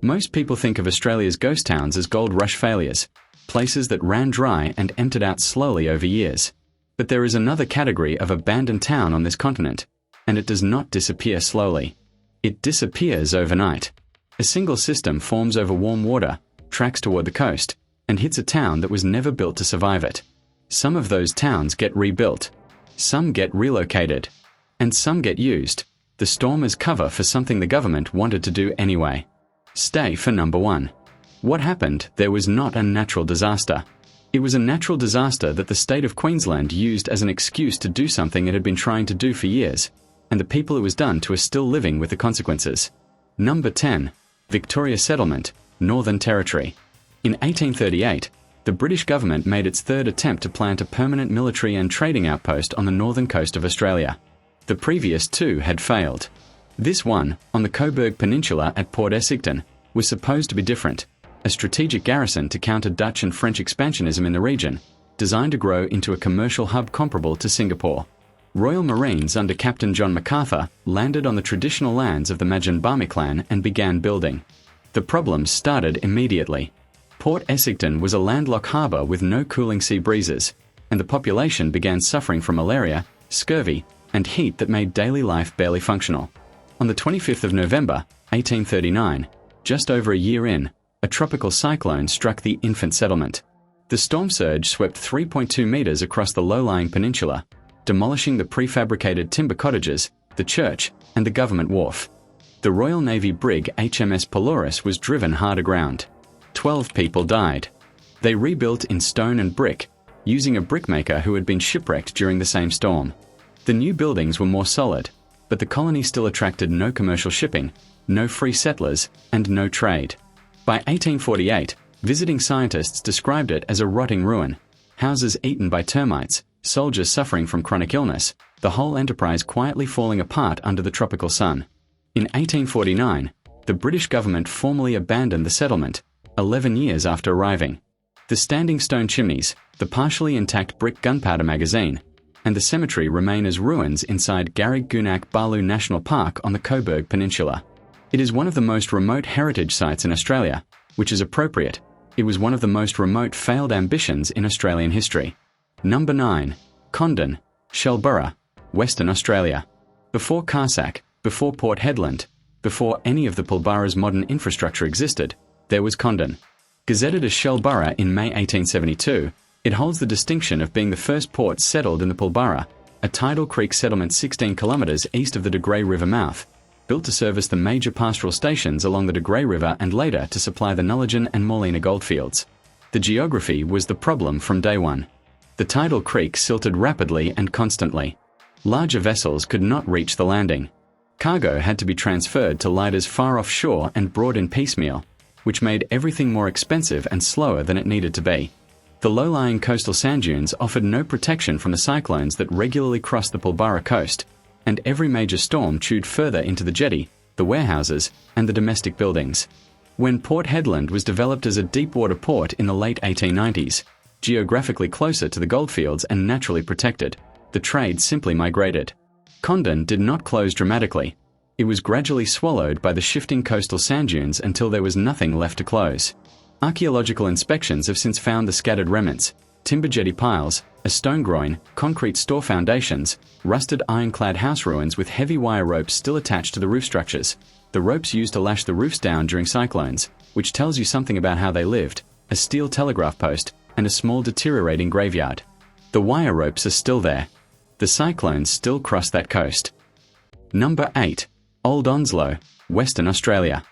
Most people think of Australia's ghost towns as gold rush failures, places that ran dry and emptied out slowly over years. But there is another category of abandoned town on this continent, and it does not disappear slowly. It disappears overnight. A single system forms over warm water, tracks toward the coast, and hits a town that was never built to survive it. Some of those towns get rebuilt, some get relocated, and some get used. The storm as cover for something the government wanted to do anyway. Stay for number 1. What happened there was not a natural disaster. It was a natural disaster that the state of Queensland used as an excuse to do something it had been trying to do for years, and the people it was done to are still living with the consequences. Number 10. Victoria Settlement, Northern Territory. In 1838, the British government made its third attempt to plant a permanent military and trading outpost on the northern coast of Australia. The previous 2 had failed. This one, on the Coburg Peninsula at Port Essington, was supposed to be different, a strategic garrison to counter Dutch and French expansionism in the region, designed to grow into a commercial hub comparable to Singapore. Royal Marines under Captain John MacArthur landed on the traditional lands of the Majinbami clan and began building. The problems started immediately. Port Essington was a landlocked harbour with no cooling sea breezes, and the population began suffering from malaria, scurvy, and heat that made daily life barely functional. On the 25th of November, 1839, just over a year in, a tropical cyclone struck the infant settlement. The storm surge swept 3.2 metres across the low-lying peninsula, demolishing the prefabricated timber cottages, the church, and the government wharf. The Royal Navy brig HMS Pelorus was driven hard aground. 12 people died. They rebuilt in stone and brick, using a brickmaker who had been shipwrecked during the same storm. The new buildings were more solid, but the colony still attracted no commercial shipping, no free settlers, and no trade. By 1848, visiting scientists described it as a rotting ruin, houses eaten by termites, soldiers suffering from chronic illness, the whole enterprise quietly falling apart under the tropical sun. In 1849, the British government formally abandoned the settlement, 11 years after arriving. The standing stone chimneys, the partially intact brick gunpowder magazine, and the cemetery remain as ruins inside Garrigunak Balu National Park on the Coburg Peninsula. It is one of the most remote heritage sites in Australia, which is appropriate. It was one of the most remote failed ambitions in Australian history. Number 9. Condon, Shellborough, Western Australia. Before Carsack, before Port Hedland, before any of the Pilbara's modern infrastructure existed, there was Condon. Gazetted as Shellborough in May 1872, it holds the distinction of being the first port settled in the Pilbara, a tidal creek settlement 16 kilometres east of the De Grey River mouth, built to service the major pastoral stations along the De Grey River and later to supply the Nullagin and Morlina goldfields. The geography was the problem from day one. The tidal creek silted rapidly and constantly. Larger vessels could not reach the landing. Cargo had to be transferred to lighters far offshore and brought in piecemeal, which made everything more expensive and slower than it needed to be. The low-lying coastal sand dunes offered no protection from the cyclones that regularly crossed the Pilbara coast, and every major storm chewed further into the jetty, the warehouses, and the domestic buildings. When Port Hedland was developed as a deep-water port in the late 1890s, geographically closer to the goldfields and naturally protected, the trade simply migrated. Condon did not close dramatically. It was gradually swallowed by the shifting coastal sand dunes until there was nothing left to close. Archaeological inspections have since found the scattered remnants, timber jetty piles, a stone groin, concrete store foundations, rusted ironclad house ruins with heavy wire ropes still attached to the roof structures, the ropes used to lash the roofs down during cyclones, which tells you something about how they lived, a steel telegraph post, and a small deteriorating graveyard. The wire ropes are still there. The cyclones still cross that coast. Number 8. Old Onslow, Western Australia.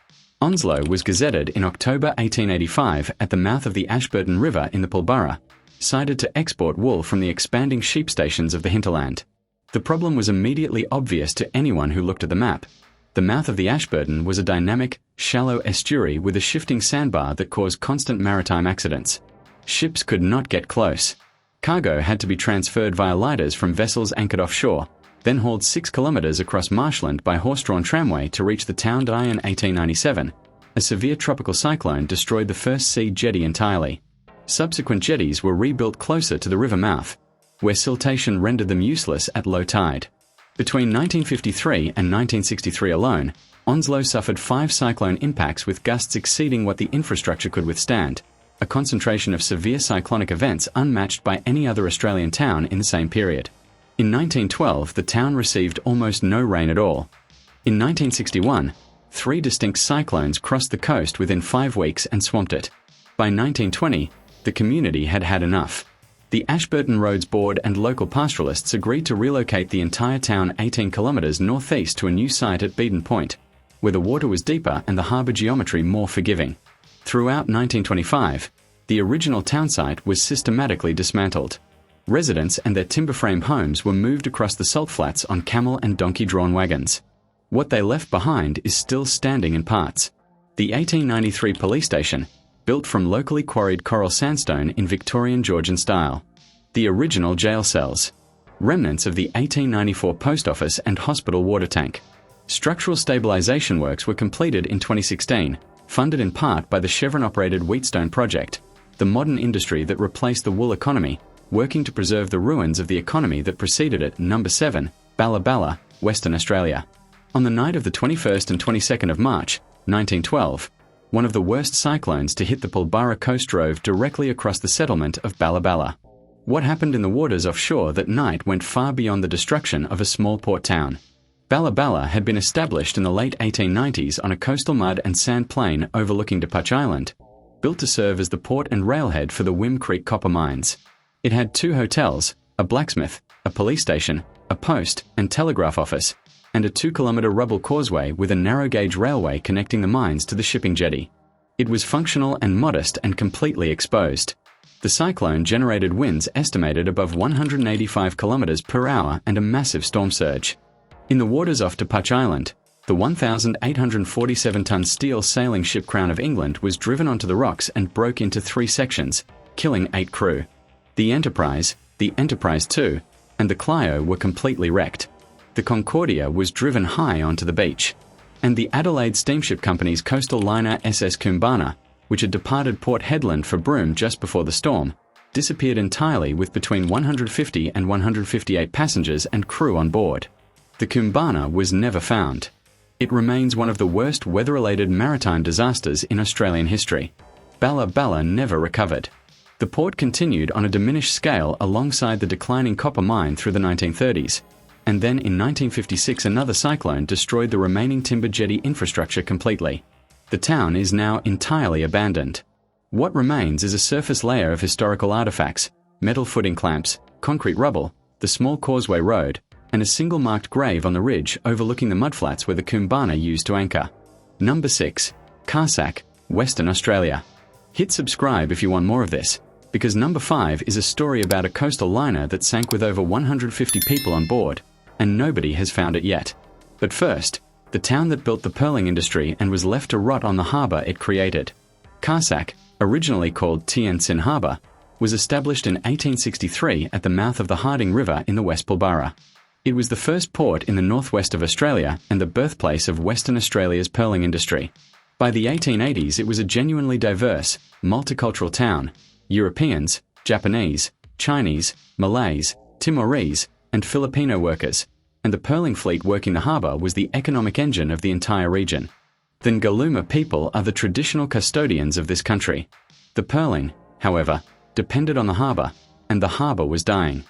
Onslow was gazetted in October 1885 at the mouth of the Ashburton River in the Pilbara, sited to export wool from the expanding sheep stations of the hinterland. The problem was immediately obvious to anyone who looked at the map. The mouth of the Ashburton was a dynamic, shallow estuary with a shifting sandbar that caused constant maritime accidents. Ships could not get close. Cargo had to be transferred via lighters from vessels anchored offshore, then hauled 6 kilometres across marshland by horse-drawn tramway to reach the town in 1897. A severe tropical cyclone destroyed the first sea jetty entirely. Subsequent jetties were rebuilt closer to the river mouth, where siltation rendered them useless at low tide. Between 1953 and 1963 alone, Onslow suffered 5 cyclone impacts with gusts exceeding what the infrastructure could withstand, a concentration of severe cyclonic events unmatched by any other Australian town in the same period. In 1912, the town received almost no rain at all. In 1961, 3 distinct cyclones crossed the coast within 5 weeks and swamped it. By 1920, the community had had enough. The Ashburton Roads Board and local pastoralists agreed to relocate the entire town 18 kilometres northeast to a new site at Beeden Point, where the water was deeper and the harbour geometry more forgiving. Throughout 1925, the original town site was systematically dismantled. Residents and their timber-frame homes were moved across the salt flats on camel and donkey-drawn wagons. What they left behind is still standing in parts. The 1893 police station, built from locally quarried coral sandstone in Victorian Georgian style. The original jail cells. Remnants of the 1894 post office and hospital water tank. Structural stabilisation works were completed in 2016, funded in part by the Chevron-operated Wheatstone project, the modern industry that replaced the wool economy, working to preserve the ruins of the economy that preceded it. Number 7, Balla Balla, Western Australia. On the night of the 21st and 22nd of March, 1912, one of the worst cyclones to hit the Pilbara coast drove directly across the settlement of Balla Balla. What happened in the waters offshore that night went far beyond the destruction of a small port town. Balla Balla had been established in the late 1890s on a coastal mud and sand plain overlooking Duputch Island, built to serve as the port and railhead for the Wim Creek copper mines. It had 2 hotels, a blacksmith, a police station, a post and telegraph office, and a 2-kilometre rubble causeway with a narrow-gauge railway connecting the mines to the shipping jetty. It was functional and modest and completely exposed. The cyclone generated winds estimated above 185 kilometres per hour and a massive storm surge. In the waters off Duputch Island, the 1,847-ton steel sailing ship Crown of England was driven onto the rocks and broke into 3 sections, killing 8 crew. The Enterprise II, and the Clio were completely wrecked. The Concordia was driven high onto the beach, and the Adelaide Steamship Company's coastal liner SS Koombana, which had departed Port Hedland for Broome just before the storm, disappeared entirely with between 150 and 158 passengers and crew on board. The Koombana was never found. It remains one of the worst weather-related maritime disasters in Australian history. Balla Balla never recovered. The port continued on a diminished scale alongside the declining copper mine through the 1930s. And then in 1956 another cyclone destroyed the remaining timber jetty infrastructure completely. The town is now entirely abandoned. What remains is a surface layer of historical artefacts, metal footing clamps, concrete rubble, the small causeway road, and a single marked grave on the ridge overlooking the mudflats where the Koombana used to anchor. Number 6, Carsack, Western Australia. Hit subscribe if you want more of this, because number 5 is a story about a coastal liner that sank with over 150 people on board, and nobody has found it yet. But first, the town that built the pearling industry and was left to rot on the harbour it created. Carsack, originally called Tientsin Harbour, was established in 1863 at the mouth of the Harding River in the West Pilbara. It was the first port in the northwest of Australia and the birthplace of Western Australia's pearling industry. By the 1880s, it was a genuinely diverse, multicultural town. Europeans, Japanese, Chinese, Malays, Timorese, and Filipino workers, and the pearling fleet working the harbour was the economic engine of the entire region. The Ngaluma people are the traditional custodians of this country. The pearling, however, depended on the harbour, and the harbour was dying.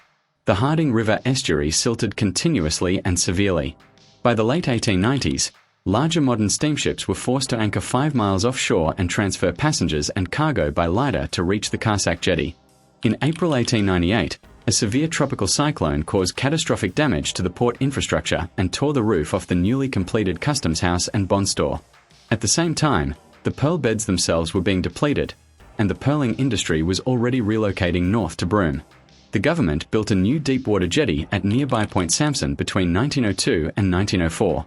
The Harding River estuary silted continuously and severely. By the late 1890s, larger modern steamships were forced to anchor 5 miles offshore and transfer passengers and cargo by lighter to reach the Carsack jetty. In April 1898, a severe tropical cyclone caused catastrophic damage to the port infrastructure and tore the roof off the newly completed customs house and bond store. At the same time, the pearl beds themselves were being depleted, and the pearling industry was already relocating north to Broome. The government built a new deep-water jetty at nearby Point Sampson between 1902 and 1904.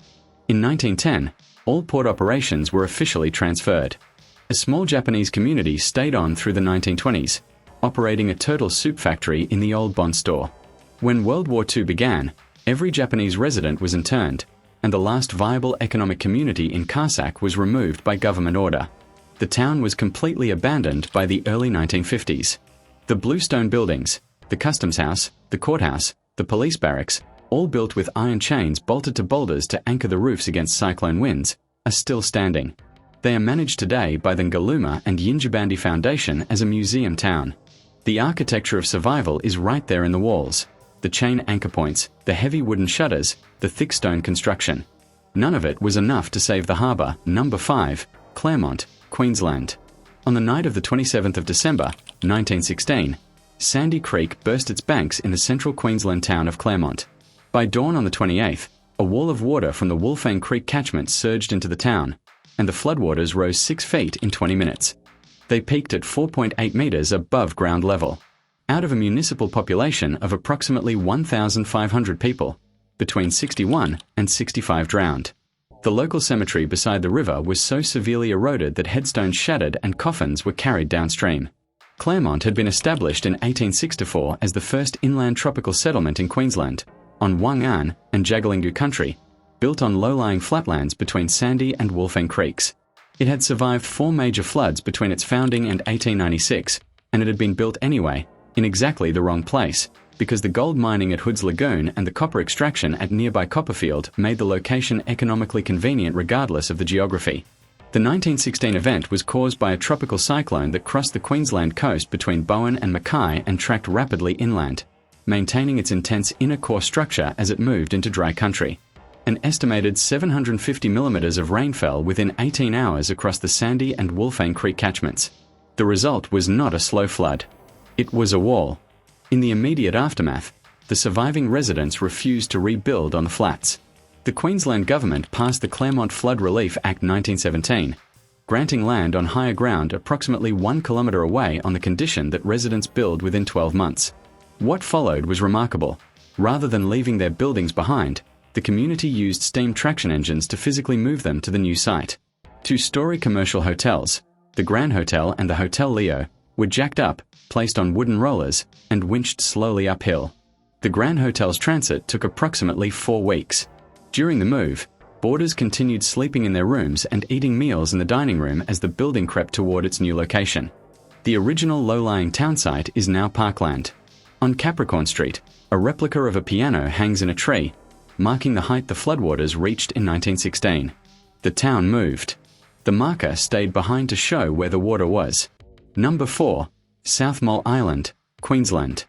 In 1910, all port operations were officially transferred. A small Japanese community stayed on through the 1920s, operating a turtle soup factory in the old bond store. When World War II began, every Japanese resident was interned, and the last viable economic community in Carsack was removed by government order. The town was completely abandoned by the early 1950s. The bluestone buildings, the customs house, the courthouse, the police barracks, all built with iron chains bolted to boulders to anchor the roofs against cyclone winds, are still standing. They are managed today by the Ngaluma and Yinjibandi Foundation as a museum town. The architecture of survival is right there in the walls. The chain anchor points, the heavy wooden shutters, the thick stone construction. None of it was enough to save the harbour, number 5, Claremont, Queensland. On the night of the 27th of December, 1916, Sandy Creek burst its banks in the central Queensland town of Claremont. By dawn on the 28th, a wall of water from the Wolfang Creek catchment surged into the town, and the floodwaters rose 6 feet in 20 minutes. They peaked at 4.8 metres above ground level. Out of a municipal population of approximately 1,500 people, between 61 and 65 drowned. The local cemetery beside the river was so severely eroded that headstones shattered and coffins were carried downstream. Claremont had been established in 1864 as the first inland tropical settlement in Queensland, on Wang-An and Jagalingou country, built on low-lying flatlands between Sandy and Wolfang Creeks. It had survived 4 major floods between its founding and 1896, and it had been built anyway, in exactly the wrong place, because the gold mining at Hood's Lagoon and the copper extraction at nearby Copperfield made the location economically convenient regardless of the geography. The 1916 event was caused by a tropical cyclone that crossed the Queensland coast between Bowen and Mackay and tracked rapidly inland, maintaining its intense inner core structure as it moved into dry country. An estimated 750 millimetres of rain fell within 18 hours across the Sandy and Wolfang Creek catchments. The result was not a slow flood. It was a wall. In the immediate aftermath, the surviving residents refused to rebuild on the flats. The Queensland government passed the Claremont Flood Relief Act 1917, granting land on higher ground approximately 1 kilometre away on the condition that residents build within 12 months. What followed was remarkable. Rather than leaving their buildings behind, the community used steam traction engines to physically move them to the new site. 2-story commercial hotels, the Grand Hotel and the Hotel Leo, were jacked up, placed on wooden rollers, and winched slowly uphill. The Grand Hotel's transit took approximately 4 weeks. During the move, boarders continued sleeping in their rooms and eating meals in the dining room as the building crept toward its new location. The original low-lying town site is now parkland. On Capricorn Street, a replica of a piano hangs in a tree, marking the height the floodwaters reached in 1916. The town moved. The marker stayed behind to show where the water was. Number 4, South Mole Island, Queensland.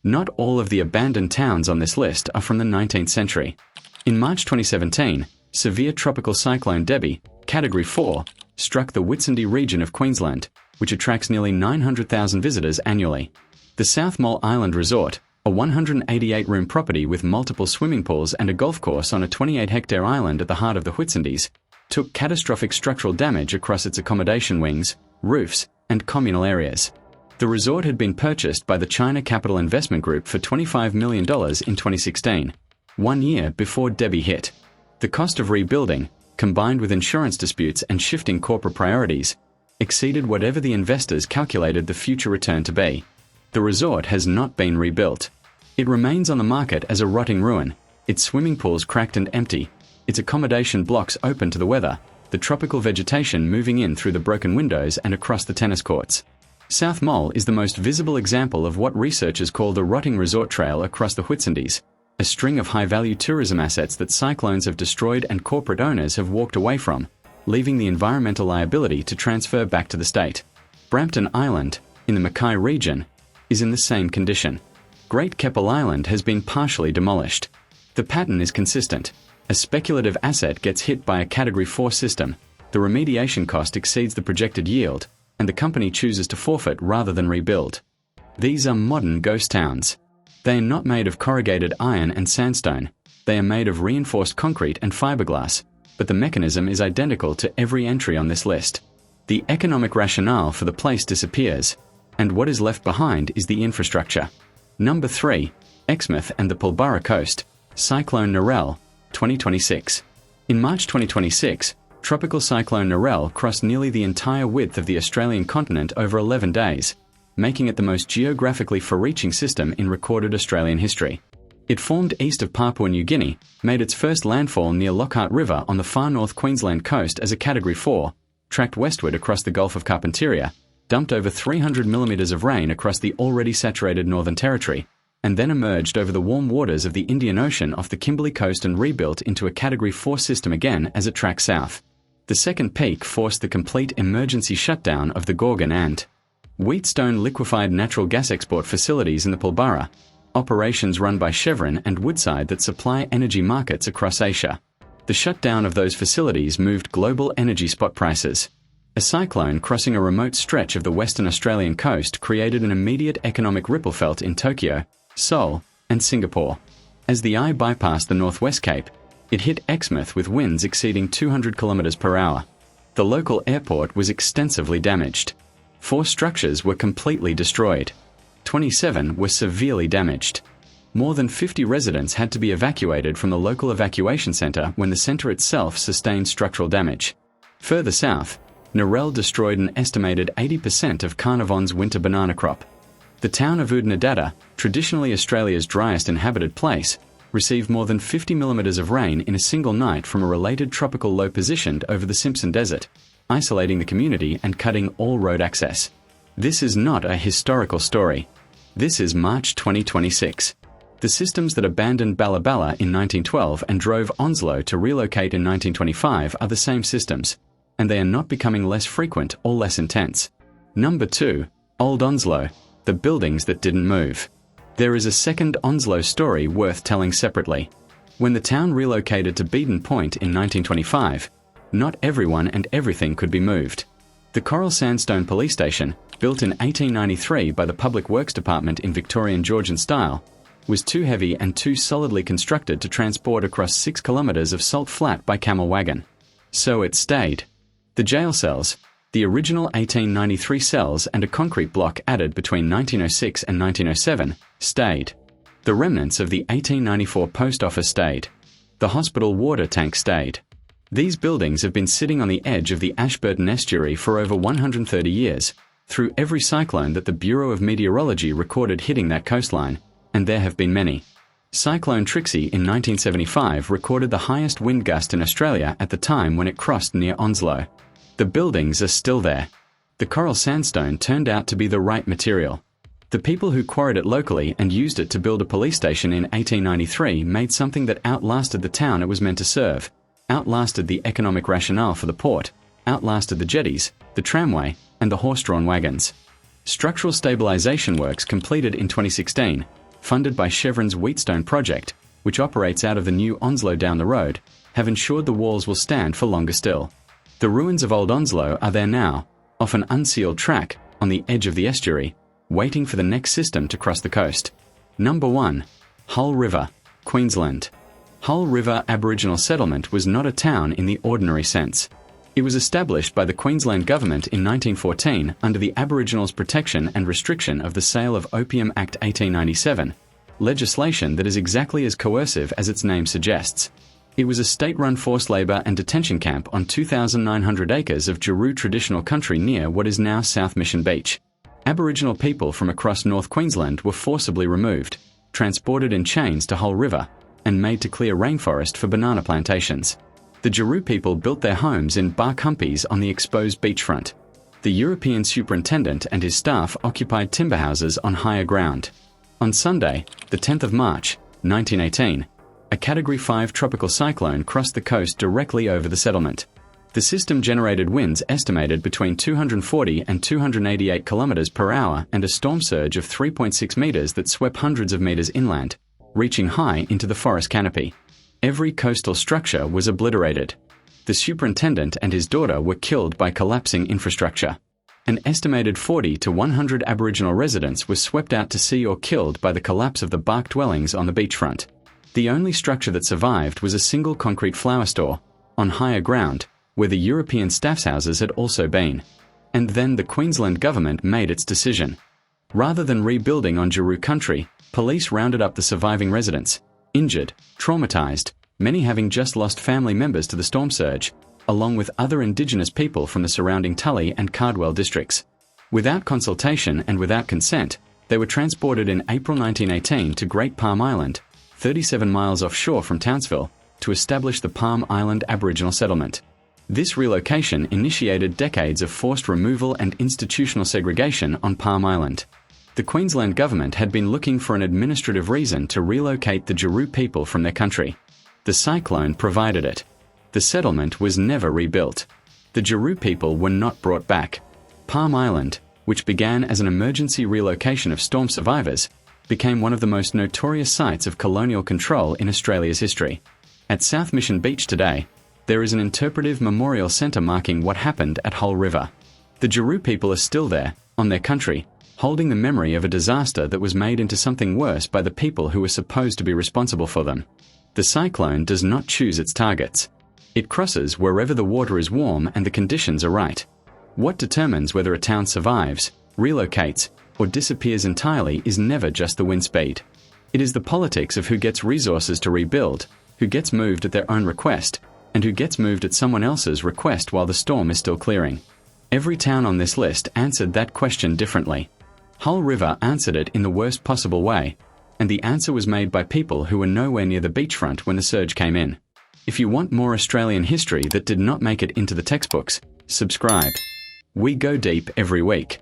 Not all of the abandoned towns on this list are from the 19th century. In March 2017, severe tropical cyclone Debbie, Category 4, struck the Whitsunday region of Queensland, which attracts nearly 900,000 visitors annually. The South Mole Island Resort, a 188-room property with multiple swimming pools and a golf course on a 28-hectare island at the heart of the Whitsundays, took catastrophic structural damage across its accommodation wings, roofs, and communal areas. The resort had been purchased by the China Capital Investment Group for $25 million in 2016, 1 year before Debbie hit. The cost of rebuilding, combined with insurance disputes and shifting corporate priorities, exceeded whatever the investors calculated the future return to be. The resort has not been rebuilt. It remains on the market as a rotting ruin, its swimming pools cracked and empty, its accommodation blocks open to the weather, the tropical vegetation moving in through the broken windows and across the tennis courts. South Mole is the most visible example of what researchers call the rotting resort trail across the Whitsundays, a string of high-value tourism assets that cyclones have destroyed and corporate owners have walked away from, leaving the environmental liability to transfer back to the state. Brampton Island, in the Mackay region, is in the same condition. Great Keppel Island has been partially demolished. The pattern is consistent. A speculative asset gets hit by a Category 4 system, the remediation cost exceeds the projected yield, and the company chooses to forfeit rather than rebuild. These are modern ghost towns. They are not made of corrugated iron and sandstone. They are made of reinforced concrete and fiberglass, but the mechanism is identical to every entry on this list. The economic rationale for the place disappears, and what is left behind is the infrastructure. Number 3, Exmouth and the Pilbara Coast, Cyclone Narelle, 2026. In March 2026, Tropical Cyclone Narelle crossed nearly the entire width of the Australian continent over 11 days, making it the most geographically far-reaching system in recorded Australian history. It formed east of Papua New Guinea, made its first landfall near Lockhart River on the far north Queensland coast as a Category 4, tracked westward across the Gulf of Carpentaria, dumped over 300 millimetres of rain across the already saturated Northern Territory, and then emerged over the warm waters of the Indian Ocean off the Kimberley coast and rebuilt into a Category 4 system again as it tracked south. The second peak forced the complete emergency shutdown of the Gorgon and Wheatstone liquefied natural gas export facilities in the Pilbara, operations run by Chevron and Woodside that supply energy markets across Asia. The shutdown of those facilities moved global energy spot prices. A cyclone crossing a remote stretch of the Western Australian coast created an immediate economic ripple felt in Tokyo, Seoul, and Singapore. As the eye bypassed the Northwest Cape, it hit Exmouth with winds exceeding 200 km per hour. The local airport was extensively damaged. 4 structures were completely destroyed. 27 were severely damaged. More than 50 residents had to be evacuated from the local evacuation centre when the centre itself sustained structural damage. Further south, Narelle destroyed an estimated 80% of Carnarvon's winter banana crop. The town of Oodnadatta, traditionally Australia's driest inhabited place, received more than 50 millimetres of rain in a single night from a related tropical low positioned over the Simpson Desert, isolating the community and cutting all road access. This is not a historical story. This is March 2026. The systems that abandoned Balla Balla in 1912 and drove Onslow to relocate in 1925 are the same systems, and they are not becoming less frequent or less intense. Number 2, Old Onslow, the buildings that didn't move. There is a second Onslow story worth telling separately. When the town relocated to Beaton Point in 1925, not everyone and everything could be moved. The Coral Sandstone Police Station, built in 1893 by the Public Works Department in Victorian Georgian style, was too heavy and too solidly constructed to transport across 6 kilometres of salt flat by camel wagon. So it stayed. The jail cells, the original 1893 cells and a concrete block added between 1906 and 1907, stayed. The remnants of the 1894 post office stayed. The hospital water tank stayed. These buildings have been sitting on the edge of the Ashburton estuary for over 130 years, through every cyclone that the Bureau of Meteorology recorded hitting that coastline, and there have been many. Cyclone Trixie in 1975 recorded the highest wind gust in Australia at the time when it crossed near Onslow. The buildings are still there. The coral sandstone turned out to be the right material. The people who quarried it locally and used it to build a police station in 1893 made something that outlasted the town it was meant to serve, outlasted the economic rationale for the port, outlasted the jetties, the tramway, and the horse-drawn wagons. Structural stabilisation works completed in 2016, funded by Chevron's Wheatstone project, which operates out of the new Onslow down the road, have ensured the walls will stand for longer still. The ruins of Old Onslow are there now, off an unsealed track, on the edge of the estuary, waiting for the next system to cross the coast. Number 1. Hull River, Queensland. Hull River Aboriginal Settlement was not a town in the ordinary sense. It was established by the Queensland Government in 1914 under the Aboriginals' Protection and Restriction of the Sale of Opium Act 1897, legislation that is exactly as coercive as its name suggests. It was a state-run forced labour and detention camp on 2,900 acres of Jaru traditional country near what is now South Mission Beach. Aboriginal people from across North Queensland were forcibly removed, transported in chains to Hull River, and made to clear rainforest for banana plantations. The Jaru people built their homes in bark humpies on the exposed beachfront. The European superintendent and his staff occupied timber houses on higher ground. On Sunday, the 10th of March, 1918, a Category 5 tropical cyclone crossed the coast directly over the settlement. The system generated winds estimated between 240 and 288 km per hour and a storm surge of 3.6 metres that swept hundreds of metres inland, reaching high into the forest canopy. Every coastal structure was obliterated. The superintendent and his daughter were killed by collapsing infrastructure. An estimated 40 to 100 Aboriginal residents were swept out to sea or killed by the collapse of the bark dwellings on the beachfront. The only structure that survived was a single concrete flower store, on higher ground, where the European staff's houses had also been. And then the Queensland Government made its decision. Rather than rebuilding on Jaru country, police rounded up the surviving residents, injured, traumatised, many having just lost family members to the storm surge, along with other Indigenous people from the surrounding Tully and Cardwell districts. Without consultation and without consent, they were transported in April 1918 to Great Palm Island, 37 miles offshore from Townsville, to establish the Palm Island Aboriginal Settlement. This relocation initiated decades of forced removal and institutional segregation on Palm Island. The Queensland government had been looking for an administrative reason to relocate the Jaru people from their country. The cyclone provided it. The settlement was never rebuilt. The Jaru people were not brought back. Palm Island, which began as an emergency relocation of storm survivors, became one of the most notorious sites of colonial control in Australia's history. At South Mission Beach today, there is an interpretive memorial centre marking what happened at Hull River. The Jaru people are still there, on their country, holding the memory of a disaster that was made into something worse by the people who were supposed to be responsible for them. The cyclone does not choose its targets. It crosses wherever the water is warm and the conditions are right. What determines whether a town survives, relocates, or disappears entirely is never just the wind speed. It is the politics of who gets resources to rebuild, who gets moved at their own request, and who gets moved at someone else's request while the storm is still clearing. Every town on this list answered that question differently. Hull River answered it in the worst possible way, and the answer was made by people who were nowhere near the beachfront when the surge came in. If you want more Australian history that did not make it into the textbooks, subscribe. We go deep every week.